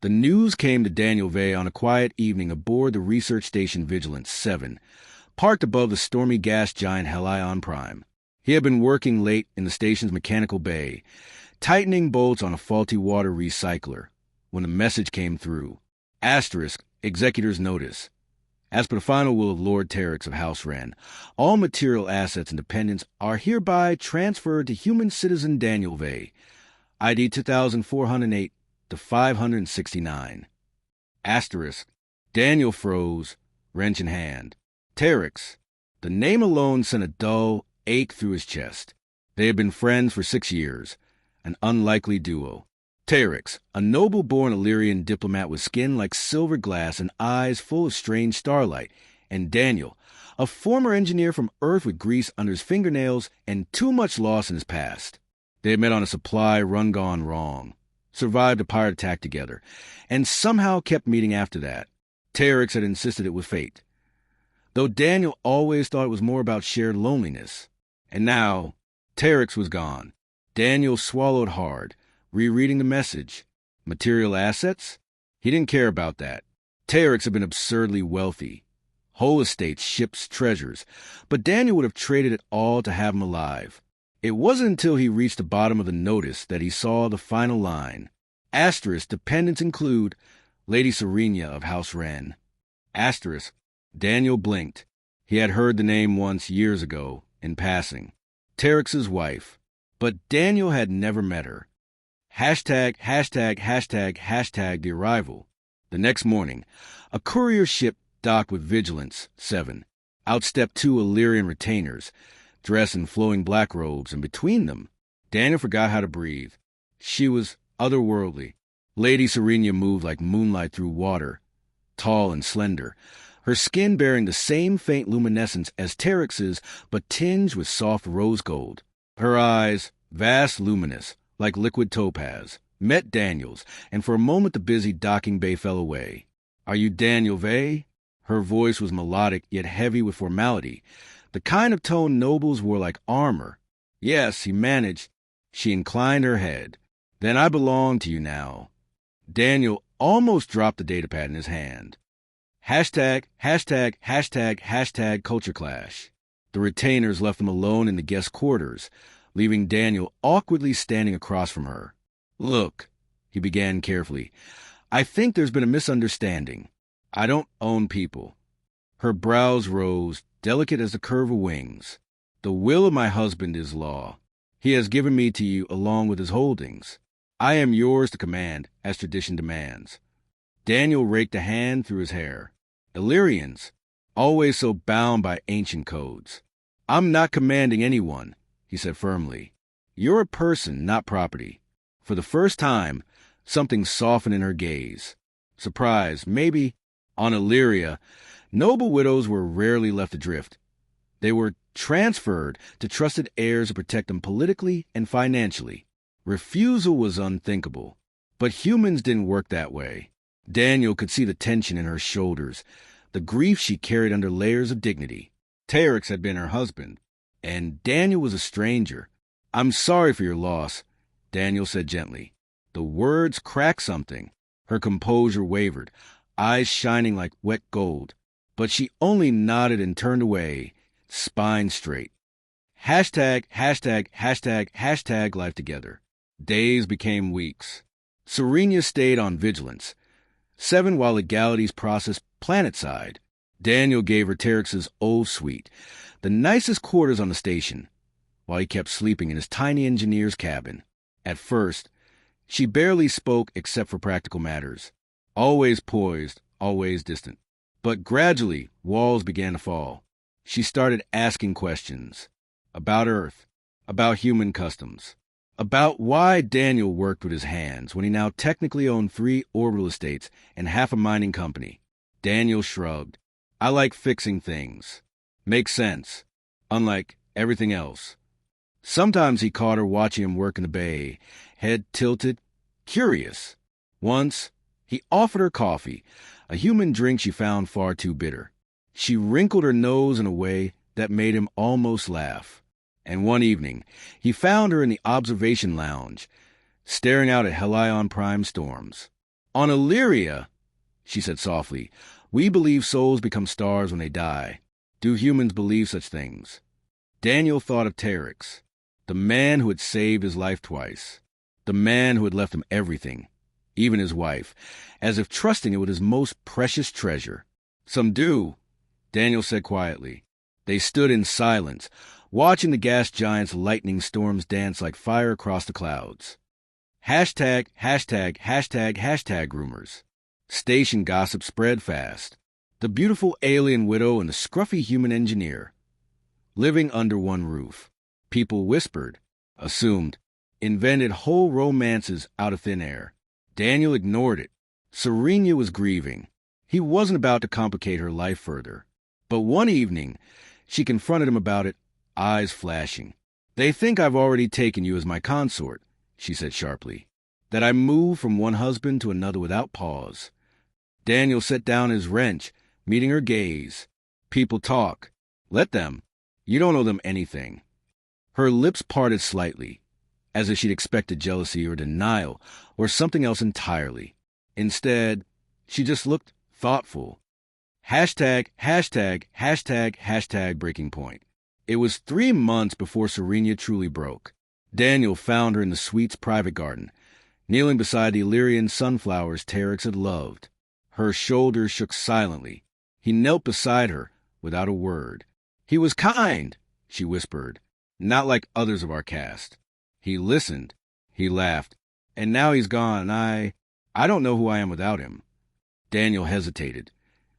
The news came to Daniel Vey on a quiet evening aboard the research station Vigilance 7, parked above the stormy gas giant Helion Prime. He had been working late in the station's mechanical bay, tightening bolts on a faulty water recycler, when a message came through. Asterisk, executor's notice. As per the final will of Lord Terex of House Wren, all material assets and dependents are hereby transferred to human citizen Daniel Vey, ID 2408 to 569. Asterisk, Daniel froze, wrench in hand. Terex, the name alone sent a dull ache through his chest. They had been friends for 6 years, an unlikely duo. Terex, a noble-born Illyrian diplomat with skin like silver glass and eyes full of strange starlight, and Daniel, a former engineer from Earth with grease under his fingernails and too much loss in his past. They had met on a supply run gone wrong, survived a pirate attack together, and somehow kept meeting after that. Terex had insisted it was fate, though Daniel always thought it was more about shared loneliness. And now, Terex was gone. Daniel swallowed hard, rereading the message. Material assets? He didn't care about that. Terex had been absurdly wealthy. Whole estates, ships, treasures. But Daniel would have traded it all to have him alive. It wasn't until he reached the bottom of the notice that he saw the final line. Asterisk, dependents include Lady Serenia of House Wren. Asterisk, Daniel blinked. He had heard the name once years ago, in passing. Terex's wife. But Daniel had never met her. Hashtag the arrival. The next morning, a courier ship docked with Vigilance 7. Out stepped 2 Illyrian retainers, dressed in flowing black robes, and between them, Daniel forgot how to breathe. She was otherworldly. Lady Serenia moved like moonlight through water, tall and slender, her skin bearing the same faint luminescence as Terex's, but tinged with soft rose gold. Her eyes, vast, luminous, like liquid topaz, met Daniel's, and for a moment the busy docking bay fell away. "Are you Daniel Vey?" Her voice was melodic yet heavy with formality, the kind of tone nobles wore like armor. "Yes," he managed. She inclined her head. "Then I belong to you now." Daniel almost dropped the datapad in his hand. Hashtag culture clash. The retainers left them alone in the guest quarters, leaving Daniel awkwardly standing across from her. "Look," he began carefully, "I think there's been a misunderstanding. I don't own people." Her brows rose, delicate as the curve of wings. "The will of my husband is law. He has given me to you along with his holdings. I am yours to command, as tradition demands." Daniel raked a hand through his hair. "Illyrians, always so bound by ancient codes." "I'm not commanding anyone," he said firmly. "You're a person, not property." For the first time, something softened in her gaze. Surprise, maybe. On Illyria, noble widows were rarely left adrift. They were transferred to trusted heirs to protect them politically and financially. Refusal was unthinkable. But humans didn't work that way. Daniel could see the tension in her shoulders, the grief she carried under layers of dignity. Terex had been her husband, and Daniel was a stranger. "I'm sorry for your loss," Daniel said gently. The words cracked something. Her composure wavered, eyes shining like wet gold. But she only nodded and turned away, spine straight. Hashtag life together. Days became weeks. Serenia stayed on Vigilance 7 while legalities processed planetside. Daniel gave her Terex's old suite, the nicest quarters on the station, while he kept sleeping in his tiny engineer's cabin. At first, she barely spoke except for practical matters. Always poised, always distant. But gradually, walls began to fall. She started asking questions. About Earth, about human customs, about why Daniel worked with his hands when he now technically owned 3 orbital estates and half a mining company. Daniel shrugged. "I like fixing things. Makes sense. Unlike everything else." Sometimes he caught her watching him work in the bay, head tilted, curious. Once, he offered her coffee, a human drink she found far too bitter. She wrinkled her nose in a way that made him almost laugh. And one evening, he found her in the observation lounge, staring out at Helion Prime storms. On Illyria, she said softly, we believe souls become stars when they die. Do humans believe such things? Daniel thought of Terex, the man who had saved his life twice, the man who had left him everything, even his wife, as if trusting it with his most precious treasure. Some do, Daniel said quietly. They stood in silence, watching the gas giant's lightning storms dance like fire across the clouds. Hashtag, hashtag, hashtag, hashtag rumors. Station gossip spread fast. The beautiful alien widow and the scruffy human engineer. Living under one roof. People whispered, assumed, invented whole romances out of thin air. Daniel ignored it. Serena was grieving. He wasn't about to complicate her life further. But one evening, she confronted him about it, eyes flashing. They think I've already taken you as my consort, she said sharply. That I move from one husband to another without pause. Daniel set down his wrench, meeting her gaze. People talk. Let them. You don't owe them anything. Her lips parted slightly, as if she'd expected jealousy or denial or something else entirely. Instead, she just looked thoughtful. Hashtag, hashtag, hashtag, hashtag breaking point. It was 3 months before Serena truly broke. Daniel found her in the suite's private garden, kneeling beside the Illyrian sunflowers Terex had loved. Her shoulders shook silently. He knelt beside her, without a word. He was kind, she whispered, not like others of our caste. He listened. He laughed. And now he's gone. I don't know who I am without him. Daniel hesitated,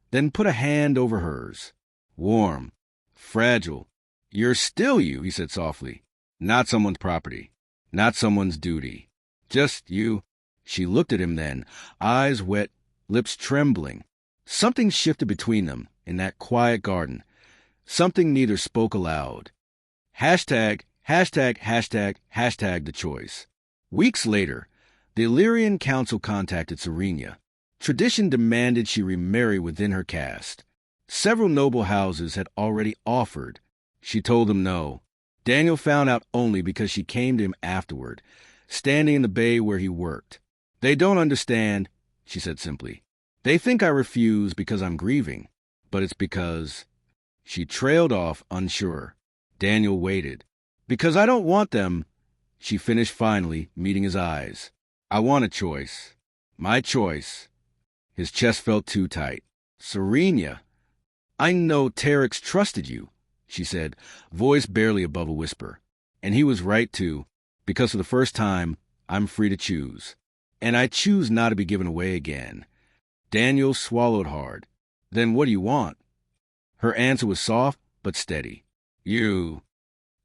then put a hand over hers. Warm, fragile. You're still you, he said softly. Not someone's property. Not someone's duty. Just you. She looked at him then, eyes wet, lips trembling. Something shifted between them in that quiet garden. Something neither spoke aloud. Hashtag, hashtag, hashtag, hashtag the choice. Weeks later, the Illyrian Council contacted Serena. Tradition demanded she remarry within her caste. Several noble houses had already offered. She told them no. Daniel found out only because she came to him afterward, standing in the bay where he worked. They don't understand, she said simply. They think I refuse because I'm grieving, but it's because... She trailed off, unsure. Daniel waited. Because I don't want them, she finished finally, meeting his eyes. I want a choice. My choice. His chest felt too tight. Serena, I know Terex trusted you, she said, voice barely above a whisper. And he was right, too, because for the first time, I'm free to choose. And I choose not to be given away again. Daniel swallowed hard. Then what do you want? Her answer was soft but steady. You.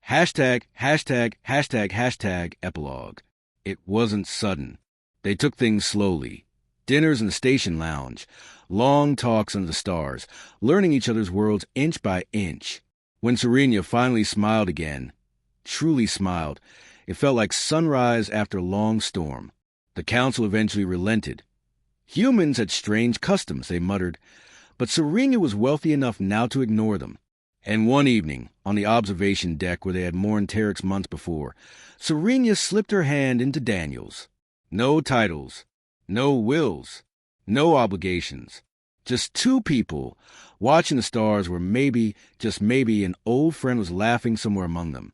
Hashtag, hashtag, hashtag, hashtag, epilogue. It wasn't sudden. They took things slowly. Dinners in the station lounge. Long talks under the stars, learning each other's worlds inch by inch. When Serena finally smiled again, truly smiled, it felt like sunrise after a long storm. The council eventually relented. Humans had strange customs, they muttered, but Serena was wealthy enough now to ignore them. And one evening, on the observation deck where they had mourned Terex months before, Serena slipped her hand into Daniel's. No titles, no wills, no obligations. Just two people watching the stars where maybe, just maybe, an old friend was laughing somewhere among them.